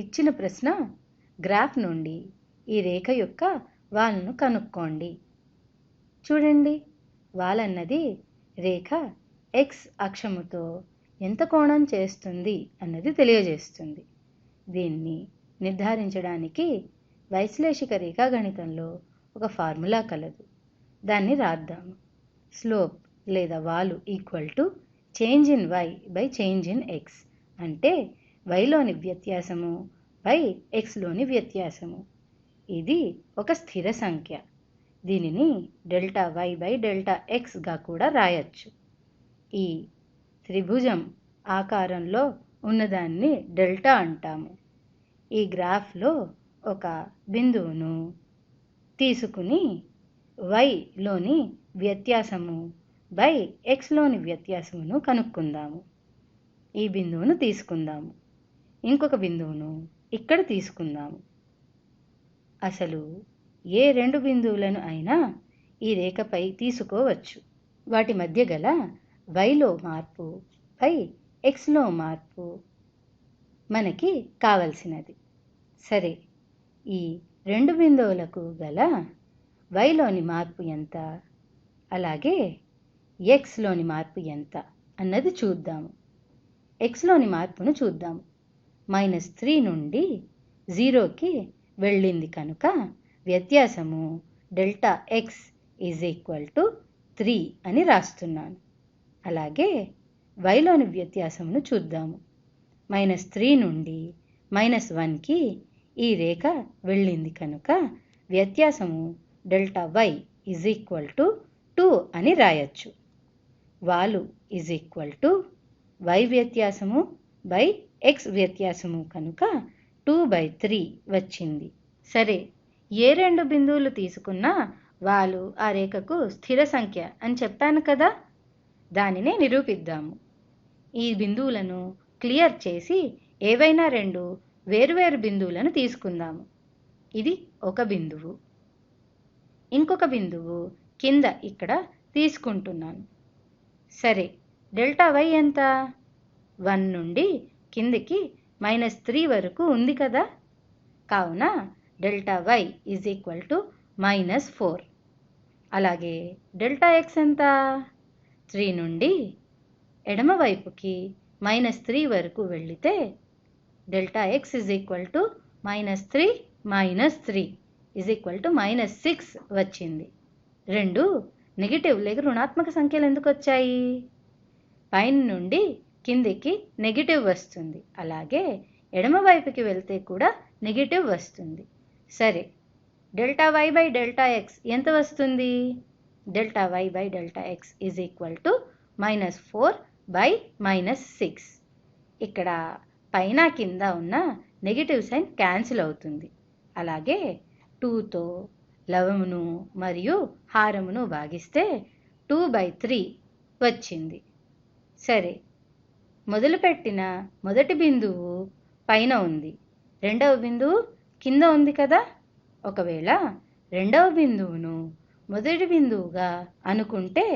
ఇచ్చిన ప్రశ్న గ్రాఫ్ నుండి ఈ రేఖ యొక్క వాలును కనుక్కోండి. చూడండి, వాలన్నది రేఖ x అక్షముతో ఎంత కోణం చేస్తుంది అన్నది తెలియజేస్తుంది. దీన్ని నిర్ధారించడానికి వైశ్లేషిక రేఖాగణితంలో ఒక ఫార్ములా కలదు. దాన్ని రాద్దాము. స్లోప్ లేదా వాలు equal to change in y by change in x, అంటే yలోని వ్యత్యాసము బై xలోని వ్యత్యాసము. ఇది ఒక స్థిర సంఖ్య. దీనిని డెల్టా y బై డెల్టా xగా కూడా రాయొచ్చు. ఈ త్రిభుజం ఆకారంలో ఉన్నదాన్ని డెల్టా అంటాము. ఈ గ్రాఫ్లో ఒక బిందువును తీసుకుని yలోని వ్యత్యాసము బై xలోని వ్యత్యాసమును కనుక్కుందాము. ఈ బిందువును తీసుకుందాము. ఇంకొక బిందువును ఇక్కడ తీసుకుందాము. అసలు ఏ రెండు బిందువులను అయినా ఈ రేఖపై తీసుకోవచ్చు. వాటి మధ్య గల yలో మార్పు బై xలో మార్పు మనకి కావలసినది. సరే, ఈ రెండు బిందువులకు గల yలోని మార్పు ఎంత, అలాగే xలోని మార్పు ఎంత అన్నది చూద్దాము. xలోని మార్పును చూద్దాము. -3 నుండి 0కి వెళ్ళింది కనుక వ్యత్యాసము delta x is equal to 3 అని రాస్తున్నాను. అలాగే yలోని వ్యత్యాసమును చూద్దాము. -3 నుండి -1కి ఈ రేఖ వెళ్ళింది కనుక వ్యత్యాసము delta y is equal to 2 అని రాయొచ్చు. వాలు ఈజ్ ఈక్వల్ టు y వ్యత్యాసము బై x వ్యత్యాసము కనుక 2/3 వచ్చింది. సరే, ఏ రెండు బిందువులు తీసుకున్నా వాలు ఆ రేఖకు స్థిర సంఖ్య అని చెప్పాను కదా, దానినే నిరూపిద్దాము. ఈ బిందువులను క్లియర్ చేసి ఏవైనా రెండు వేరువేరు బిందువులను తీసుకుందాము. ఇది ఒక బిందువు, ఇంకొక బిందువు కింద ఇక్కడ తీసుకుంటున్నాను. సరే, డెల్టా y ఎంత? 1 నుండి కిందికి -3 వరకు ఉంది కదా, కావున delta y is equal to -4. అలాగే డెల్టా x ఎంత? 3 నుండి ఎడమవైపుకి -3 వరకు వెళ్ళితే delta x is equal to -3 -3 is equal to -6 వచ్చింది. రెండు నెగిటివ్ లేక రుణాత్మక సంఖ్యలు ఎందుకు వచ్చాయి? పైన నుండి కిందికి నెగిటివ్ వస్తుంది, అలాగే ఎడమవైపుకి వెళ్తే కూడా నెగిటివ్ వస్తుంది. సరే, delta y by delta x ఎంత వస్తుంది? Delta y by delta x is equal to -4 by -6. ఇక్కడ పైన కింద ఉన్న నెగిటివ్ సైన్ క్యాన్సిల్ అవుతుంది. అలాగే 2తో లవమును మరియు హారమును భాగిస్తే 2/3 వచ్చింది. సరే, మొదలుపెట్టిన మొదటి బిందువు పైన ఉంది, రెండవ బిందువు కింద ఉంది కదా. ఒకవేళ రెండవ బిందువును మొదటి బిందువుగా అనుకుంటే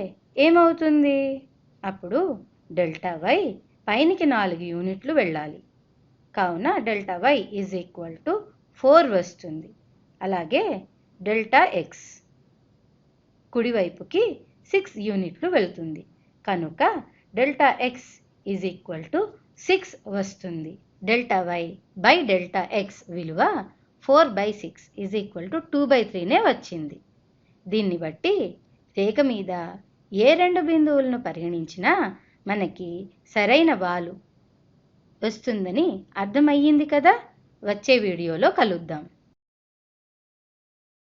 ఏమవుతుంది? అప్పుడు డెల్టా y పైనికి 4 యూనిట్లు వెళ్ళాలి. కావున delta y is equal to 4 వస్తుంది. అలాగే డెల్టా x కుడివైపుకి 6 యూనిట్లు వెళ్తుంది కనుక delta x is equal to 6 వస్తుంది. Delta y by delta x విలువ 4/6 ఈజ్ ఈక్వల్ టు 2/3నే వచ్చింది. దీన్ని బట్టి రేఖ మీద ఏ రెండు బిందువులను పరిగణించినా మనకి సరైన వాలు వస్తుందని అర్థమయ్యింది కదా. వచ్చే వీడియోలో కలుద్దాం.